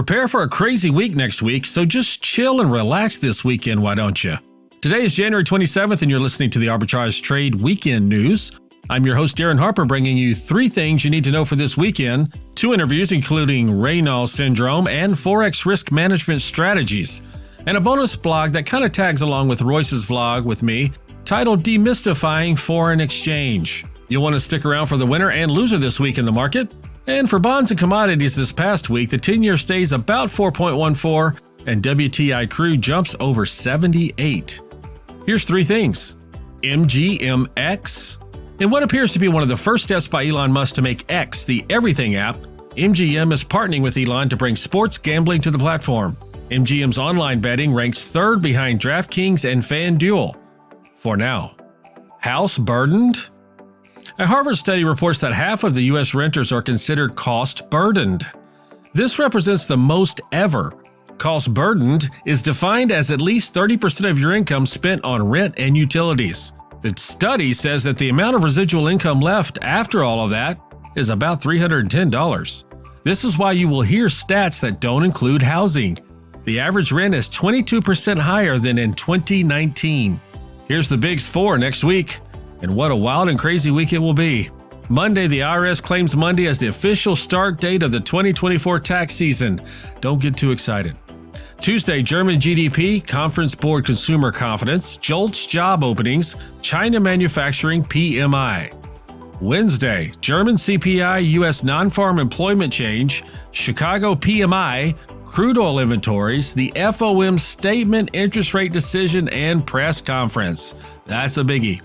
Prepare for a crazy week next week, so just chill and relax this weekend, why don't you? Today is January 27th, and you're listening to the Arbitrage Trade Weekend News. I'm your host, Darin Harper, bringing you 3 things you need to know for this weekend, 2 interviews including Raynaud syndrome and FOREX risk management strategies, and a bonus blog that kind of tags along with Royce's vlog with me, titled Demystifying Foreign Exchange. You'll want to stick around for the winner and loser this week in the market. And for bonds and commodities this past week, the 10-year stays about 4.14 and WTI crude jumps over 78. Here's 3 things. MGMX. In what appears to be one of the first steps by Elon Musk to make X the everything app, MGM is partnering with Elon to bring sports gambling to the platform. MGM's online betting ranks 3rd behind DraftKings and FanDuel. For now. House burdened? A Harvard study reports that half of the U.S. renters are considered cost-burdened. This represents the most ever. Cost-burdened is defined as at least 30% of your income spent on rent and utilities. The study says that the amount of residual income left after all of that is about $310. This is why you will hear stats that don't include housing. The average rent is 22% higher than in 2019. Here's the bigs for next week. And what a wild and crazy week it will be. Monday, the IRS claims Monday as the official start date of the 2024 tax season. Don't get too excited. Tuesday, German GDP, Conference Board Consumer Confidence, JOLTS job openings, China manufacturing PMI. Wednesday, German CPI, U.S. non-farm employment change, Chicago PMI, crude oil inventories, the FOM statement, interest rate decision, and press conference. That's a biggie.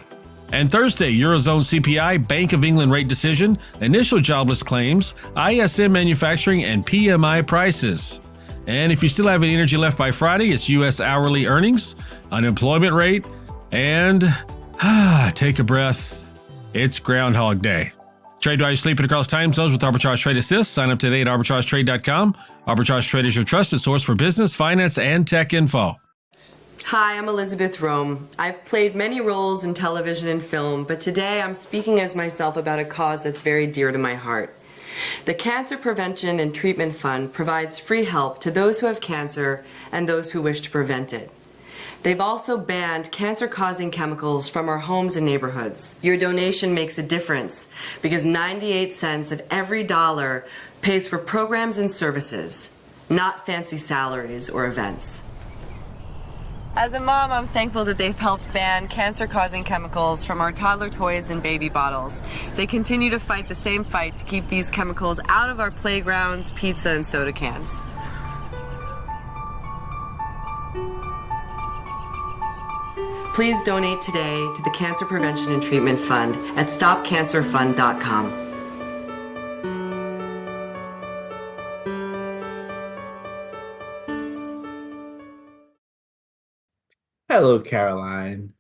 And Thursday, Eurozone CPI, Bank of England rate decision, initial jobless claims, ISM manufacturing, and PMI prices. And if you still have any energy left by Friday, it's U.S. hourly earnings, unemployment rate, and take a breath, it's Groundhog Day. Trade while you're sleeping across time zones with Arbitrage Trade Assist. Sign up today at arbitragetrade.com. Arbitrage Trade is your trusted source for business, finance, and tech info. Hi, I'm Elizabeth Rome. I've played many roles in television and film, but today I'm speaking as myself about a cause that's very dear to my heart. The Cancer Prevention and Treatment Fund provides free help to those who have cancer and those who wish to prevent it. They've also banned cancer-causing chemicals from our homes and neighborhoods. Your donation makes a difference because 98 cents of every dollar pays for programs and services, not fancy salaries or events. As a mom, I'm thankful that they've helped ban cancer-causing chemicals from our toddler toys and baby bottles. They continue to fight the same fight to keep these chemicals out of our playgrounds, pizza, and soda cans. Please donate today to the Cancer Prevention and Treatment Fund at stopcancerfund.com. Hello, Caroline.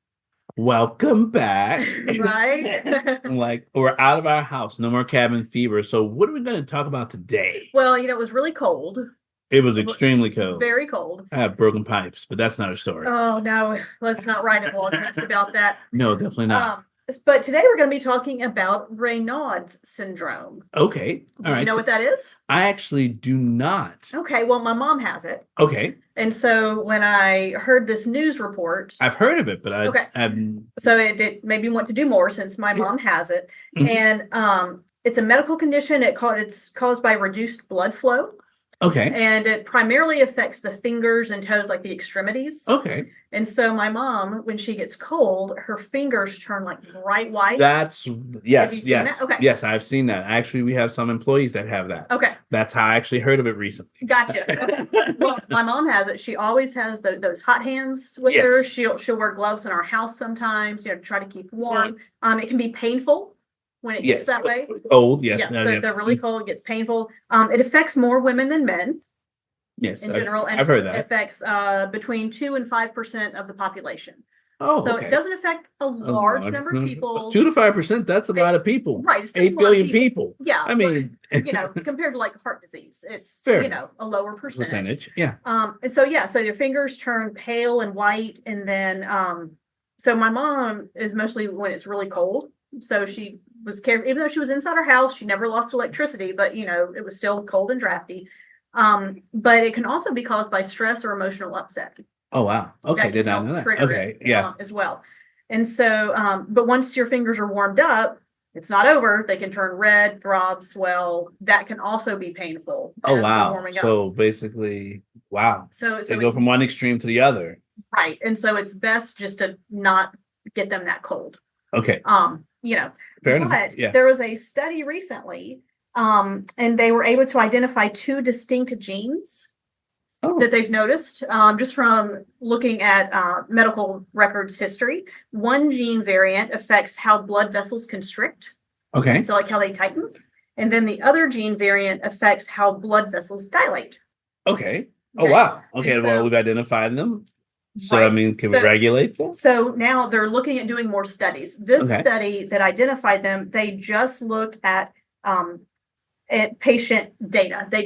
Welcome back. Right? Like, we're out of our house. No more cabin fever. So what are we going to talk about today? Well, it was really cold. It was extremely cold. Very cold. I have broken pipes, but that's not a story. Oh, no. Let's not write a blog post about that. No, definitely not. But today we're going to be talking about Raynaud's syndrome. Okay. All right. You know what that is? I actually do not. Okay. Well, my mom has it. Okay. And so when I heard this news report, I've heard of it, but I Okay. haven't. so it made me want to do more since my mom has it. Mhm. And it's a medical condition. It's caused by reduced blood flow. Okay. And it primarily affects the fingers and toes, like the extremities. Okay. And so my mom, when she gets cold, her fingers turn like bright white. That's, Have yes, you seen yes. that? Okay. Yes, I've seen that. Actually, we have some employees that have that. Okay, That's how I actually heard of it recently. gotcha. Okay. Well, my mom has it. She always has those hot hands with her. Yes. She'll wear gloves in our house sometimes, to try to keep warm. It can be painful when it gets Yes. that way. Old, yes. Yeah, No, so yeah. they're really cold. It gets painful. It affects more women than men Yes, in general. And I've heard it that. affects between 2 and 5% of the population. Oh, So okay. it doesn't affect a large number of people. 2 to 5%, that's a lot of people. Right. It's still a 8 lot of billion people. Yeah. I mean, but, compared to like heart disease, it's, Fair a lower percentage. percentage. Yeah. And so, so your fingers turn pale and white. And then, so my mom is mostly when it's really cold. So she was careful, even though she was inside her house, she never lost electricity, but it was still cold and drafty. But it can also be caused by stress or emotional upset. Oh, wow. Okay. That Did can not know help that. trigger Okay. it, Yeah. as well. And so, but once your fingers are warmed up, it's not over. They can turn red, throb, swell. That can also be painful Oh, as they're wow. warming up. So basically, wow. So They go it's from one extreme to the other. right. And so it's best just to not get them that cold. Okay. Fair enough. But Yeah. there was a study recently, and they were able to identify two distinct genes Oh, that they've noticed, just from looking at medical records history. One gene variant affects how blood vessels constrict, okay. so like how they tighten. And then the other gene variant affects how blood vessels dilate. Okay. Oh, Okay. wow. Okay. And Well, so- we've identified them. So, I Right. mean, can we So- regulate them? So now they're looking at doing more studies. This Okay. study that identified them, they just looked at patient data. They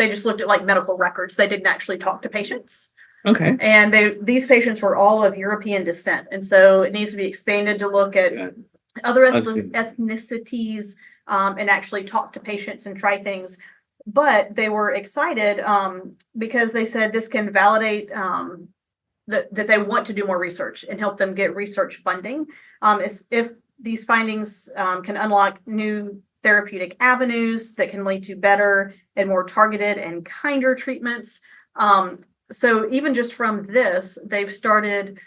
just looked at like medical records. They didn't actually talk to patients. Okay. And these patients were all of European descent. And so it needs to be expanded to look at Yeah. other Okay. ethnicities, and actually talk to patients and try things. But they were excited, because they said this can validate, that they want to do more research and help them get research funding. If these findings can unlock new therapeutic avenues that can lead to better and more targeted and kinder treatments. So even just from this, they've started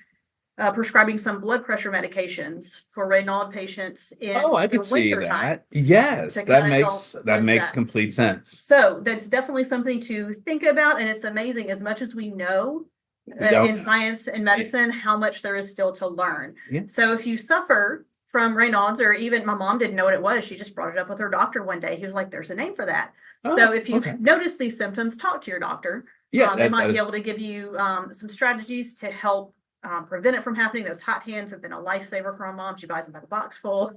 prescribing some blood pressure medications for Raynaud patients in Oh, I the could see winter time. that. Yes, to that kinda makes help that with makes that. complete sense. So that's definitely something to think about, and it's amazing as much as we know We don't in know. science and medicine, how much there is still to learn. Yeah. So if you suffer from Raynaud's, or even my mom didn't know what it was, she just brought it up with her doctor one day. He was like, "There's a name for that." So Oh, if you okay. notice these symptoms, talk to your doctor. Yeah, They that- might that be is- able to give you some strategies to help prevent it from happening. Those hot hands have been a lifesaver for my mom. She buys them by the box full.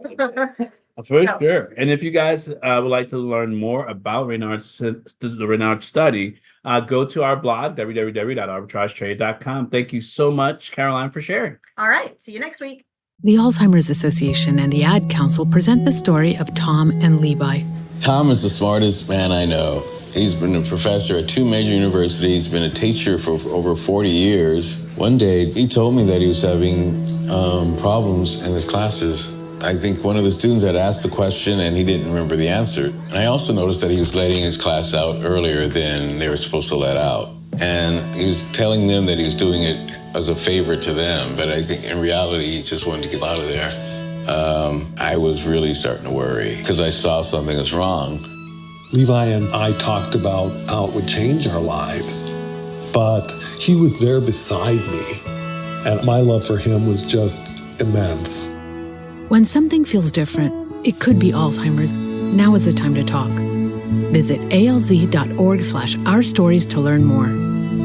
For So- sure. And if you guys would like to learn more about the Raynaud study, go to our blog, www.arbitragetrade.com. Thank you so much, Caroline, for sharing. All right. See you next week. The Alzheimer's Association and the Ad Council present the story of Tom and Levi. Tom is the smartest man I know. He's been a professor at 2 major universities, been a teacher for over 40 years. One day, he told me that he was having problems in his classes. I think one of the students had asked the question and he didn't remember the answer. And I also noticed that he was letting his class out earlier than they were supposed to let out. And he was telling them that he was doing it as a favor to them, but I think in reality, he just wanted to get out of there. I was really starting to worry because I saw something was wrong. Levi and I talked about how it would change our lives, but he was there beside me, and my love for him was just immense. When something feels different, it could be Alzheimer's. Now is the time to talk. Visit alz.org/ourstories to learn more.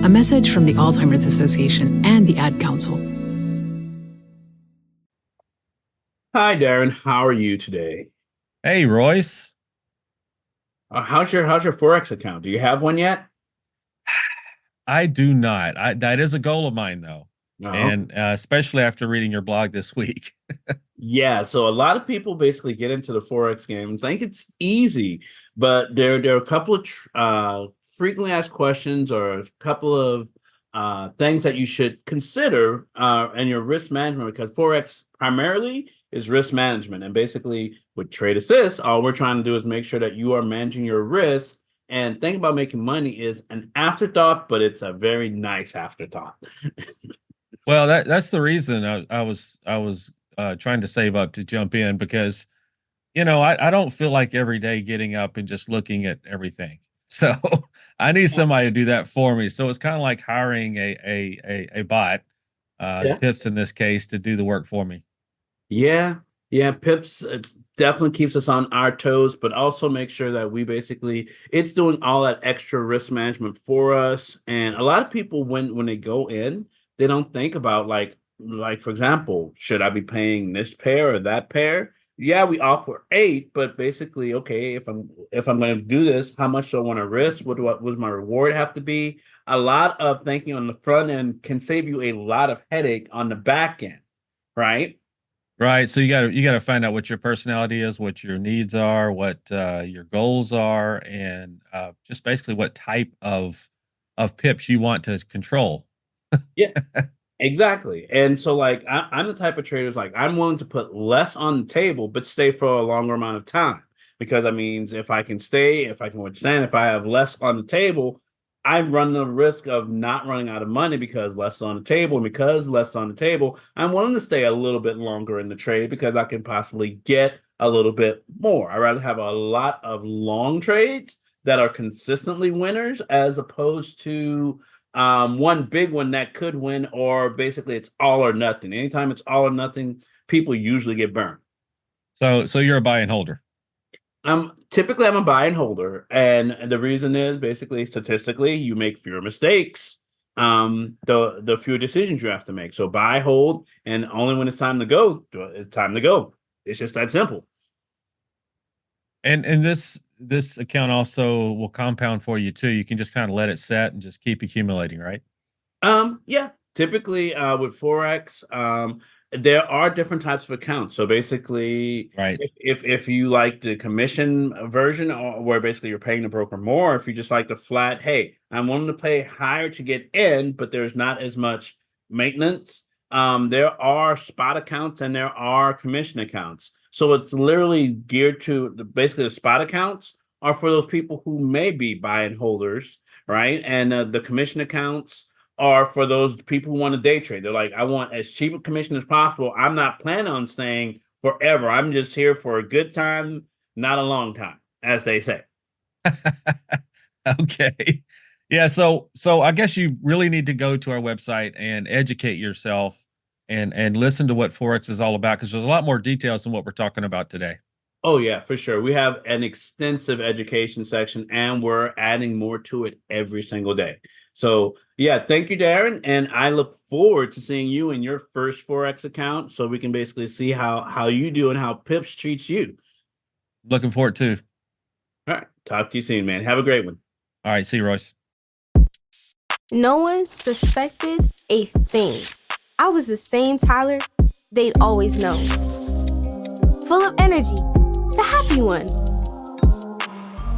A message from the Alzheimer's Association and the Ad Council. Hi, Darin. How are you today? Hey, Royce. How's your FOREX account? Do you have one yet? I do not. That is a goal of mine, though. No. And especially after reading your blog this week. Yeah, so a lot of people basically get into the Forex game and think it's easy, but there are a couple of frequently asked questions or a couple of things that you should consider in your risk management, because Forex primarily is risk management. And basically with Trade Assist, all we're trying to do is make sure that you are managing your risk, and thinking about making money is an afterthought, but it's a very nice afterthought. Well, that's the reason I was trying to save up to jump in, because, I don't feel like every day getting up and just looking at everything. So I need somebody to do that for me. So it's kind of like hiring a bot, Pips in this case, to do the work for me. Yeah, Pips definitely keeps us on our toes, but also make sure that it's doing all that extra risk management for us. And a lot of people, when they go in, they don't think about like for example, should I be paying this pair or that pair? Yeah, we offer 8, but basically, okay, if I'm going to do this, how much do I want to risk? What does my reward have to be? A lot of thinking on the front end can save you a lot of headache on the back end, right? Right. So you gotta find out what your personality is, what your needs are, what your goals are, and just basically what type of pips you want to control. Yeah, exactly. And so like I'm the type of trader who's like I'm willing to put less on the table but stay for a longer amount of time. Because that means if I can stay, if I can withstand, if I have less on the table, I run the risk of not running out of money because less on the table. And because less on the table, I'm willing to stay a little bit longer in the trade because I can possibly get a little bit more. I'd rather have a lot of long trades that are consistently winners as opposed to one big one that could win, or basically it's all or nothing. Anytime it's all or nothing, people usually get burned. So you're a buy and holder. Typically I'm a buy and holder, and the reason is basically statistically you make fewer mistakes, the fewer decisions you have to make. So buy, hold, and only when it's time to go, it's time to go. It's just that simple. And this account also will compound for you too. You can just kind of let it set and just keep accumulating, right? Yeah. Typically, with Forex, there are different types of accounts. So basically, Right. if you like the commission version, or where basically you're paying the broker more, if you just like the flat, hey, I'm willing to pay higher to get in, but there's not as much maintenance. There are spot accounts and there are commission accounts. So it's literally geared to basically the spot accounts are for those people who may be buy and holders, right? And the commission accounts are for those people who want to day trade. They're like, I want as cheap a commission as possible. I'm not planning on staying forever. I'm just here for a good time, not a long time, as they say. Okay. Yeah. So I guess you really need to go to our website and educate yourself and listen to what Forex is all about, because there's a lot more details than what we're talking about today. Oh, yeah, for sure. We have an extensive education section and we're adding more to it every single day. So, yeah, thank you, Darin. And I look forward to seeing you in your first Forex account so we can basically see how you do and how Pips treats you. Looking forward to. All right. Talk to you soon, man. Have a great one. All right. See you, Royce. No one suspected a thing. I was the same Tyler they'd always known. Full of energy, the happy one.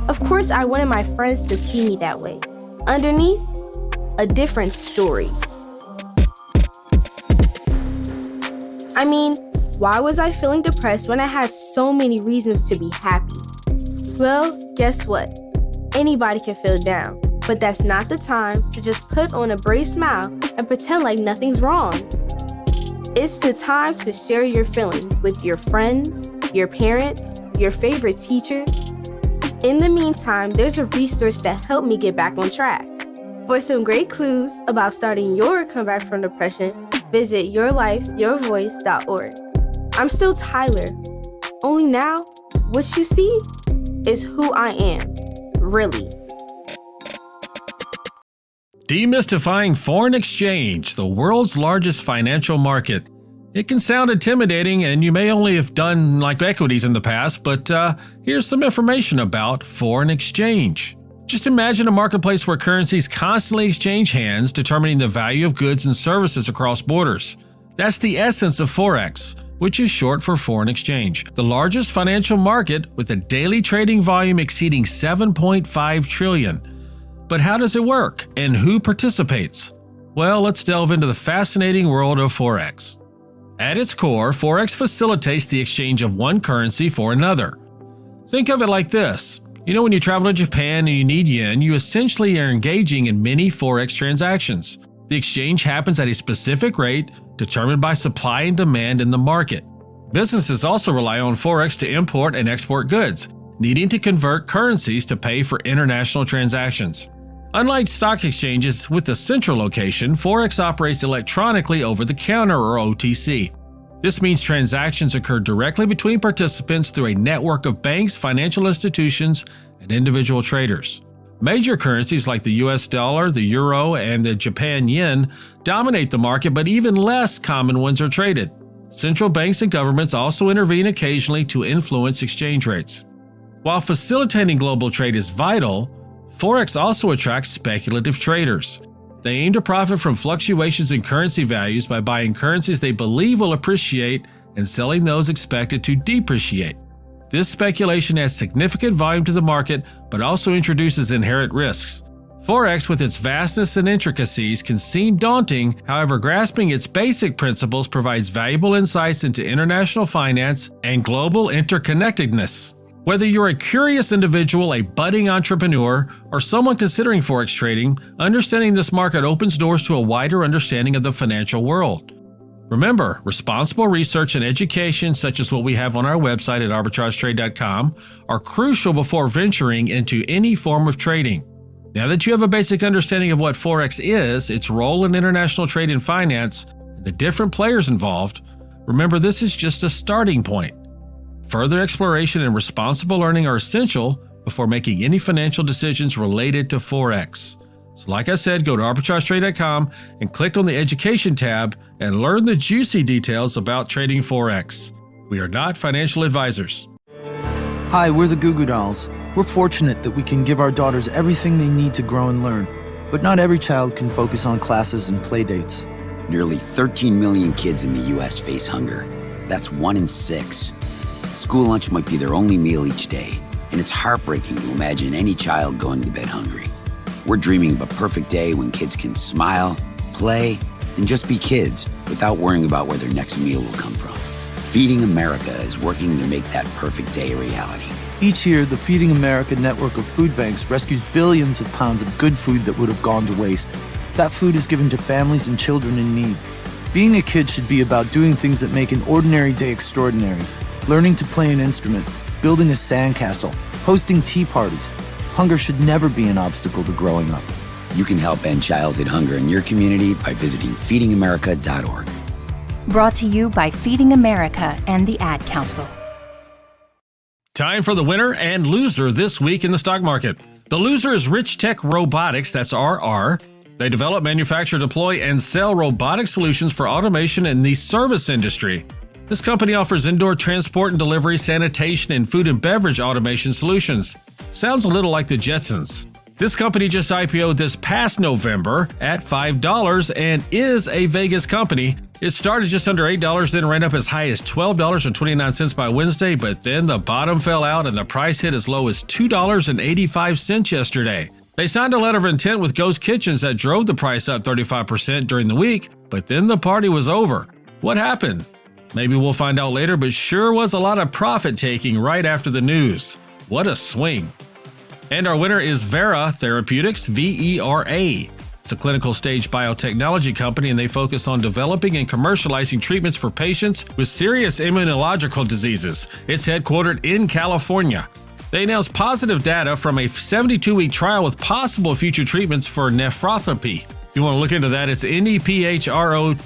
Of course, I wanted my friends to see me that way. Underneath, a different story. I mean, why was I feeling depressed when I had so many reasons to be happy? Well, guess what? Anybody can feel down, but that's not the time to just put on a brave smile and pretend like nothing's wrong. It's the time to share your feelings with your friends, your parents, your favorite teacher. In the meantime, there's a resource that helped me get back on track. For some great clues about starting your comeback from depression, visit yourlifeyourvoice.org. I'm still Tyler. Only now, what you see is who I am, really. Demystifying foreign exchange, the world's largest financial market. It can sound intimidating, and you may only have done like equities in the past, but here's some information about foreign exchange. Just imagine a marketplace where currencies constantly exchange hands, determining the value of goods and services across borders. That's the essence of Forex, which is short for foreign exchange. The largest financial market with a daily trading volume exceeding 7.5 trillion. But how does it work, and who participates? Well, let's delve into the fascinating world of Forex. At its core, Forex facilitates the exchange of one currency for another. Think of it like this. You know, when you travel to Japan and you need yen, you essentially are engaging in many Forex transactions. The exchange happens at a specific rate determined by supply and demand in the market. Businesses also rely on Forex to import and export goods, needing to convert currencies to pay for international transactions. Unlike stock exchanges with a central location, Forex operates electronically over the counter, or OTC. This means transactions occur directly between participants through a network of banks, financial institutions, and individual traders. Major currencies like the US dollar, the euro, and the Japan yen dominate the market, but even less common ones are traded. Central banks and governments also intervene occasionally to influence exchange rates. While facilitating global trade is vital, Forex also attracts speculative traders. They aim to profit from fluctuations in currency values by buying currencies they believe will appreciate and selling those expected to depreciate. This speculation adds significant volume to the market, but also introduces inherent risks. Forex, with its vastness and intricacies, can seem daunting. However, grasping its basic principles provides valuable insights into international finance and global interconnectedness. Whether you're a curious individual, a budding entrepreneur, or someone considering Forex trading, understanding this market opens doors to a wider understanding of the financial world. Remember, responsible research and education, such as what we have on our website at arbitragetrade.com, are crucial before venturing into any form of trading. Now that you have a basic understanding of what Forex is, its role in international trade and finance, and the different players involved, remember this is just a starting point. Further exploration and responsible learning are essential before making any financial decisions related to Forex. So like I said, go to arbitragetrade.com and click on the Education tab and learn the juicy details about trading Forex. We are not financial advisors. Hi, we're the Goo Goo Dolls. We're fortunate that we can give our daughters everything they need to grow and learn. But not every child can focus on classes and play dates. Nearly 13 million kids in the U.S. face hunger. That's 1 in 6. School lunch might be their only meal each day, and it's heartbreaking to imagine any child going to bed hungry. We're dreaming of a perfect day when kids can smile, play, and just be kids without worrying about where their next meal will come from. Feeding America is working to make that perfect day a reality. Each year, the Feeding America network of food banks rescues billions of pounds of good food that would have gone to waste. That food is given to families and children in need. Being a kid should be about doing things that make an ordinary day extraordinary. Learning to play an instrument, building a sandcastle, hosting tea parties. Hunger should never be an obstacle to growing up. You can help end childhood hunger in your community by visiting feedingamerica.org. Brought to you by Feeding America and the Ad Council. Time for the winner and loser this week in the stock market. The loser is Rich Tech Robotics, that's RR. They develop, manufacture, deploy, and sell robotic solutions for automation in the service industry. This company offers indoor transport and delivery, sanitation, and food and beverage automation solutions. Sounds a little like the Jetsons. This company just IPO'd this past November at $5 and is a Vegas company. It started just under $8, then ran up as high as $12.29 by Wednesday, but then the bottom fell out and the price hit as low as $2.85 yesterday. They signed a letter of intent with Ghost Kitchens that drove the price up 35% during the week, but then the party was over. What happened? Maybe we'll find out later, but sure was a lot of profit taking right after the news. What a swing. And our winner is Vera Therapeutics, VERA. It's a clinical stage biotechnology company, and they focus on developing and commercializing treatments for patients with serious immunological diseases. It's headquartered in California. They announced positive data from a 72-week trial with possible future treatments for nephropathy. If you want to look into that, it's NEPHROTHAPY.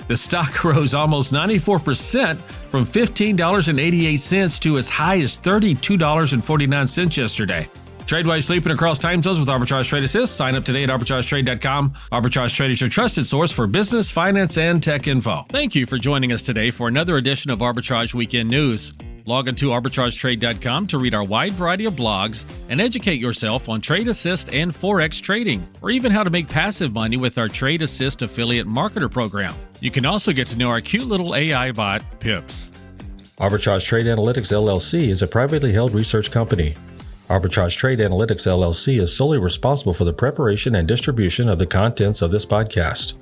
The stock rose almost 94% from $15.88 to as high as $32.49 yesterday. Trade while you're sleeping across time zones with Arbitrage Trade Assist. Sign up today at arbitragetrade.com. Arbitrage Trade is your trusted source for business, finance, and tech info. Thank you for joining us today for another edition of Arbitrage Weekend News. Log into arbitragetrade.com to read our wide variety of blogs and educate yourself on Trade Assist and Forex trading, or even how to make passive money with our Trade Assist affiliate marketer program. You can also get to know our cute little AI bot, Pips. Arbitrage Trade Analytics LLC is a privately held research company. Arbitrage Trade Analytics LLC is solely responsible for the preparation and distribution of the contents of this podcast.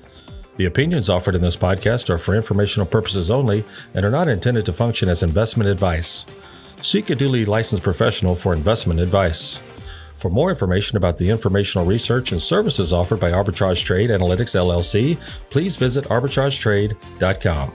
The opinions offered in this podcast are for informational purposes only and are not intended to function as investment advice. Seek a duly licensed professional for investment advice. For more information about the informational research and services offered by Arbitrage Trade Analytics LLC, please visit arbitragetrade.com.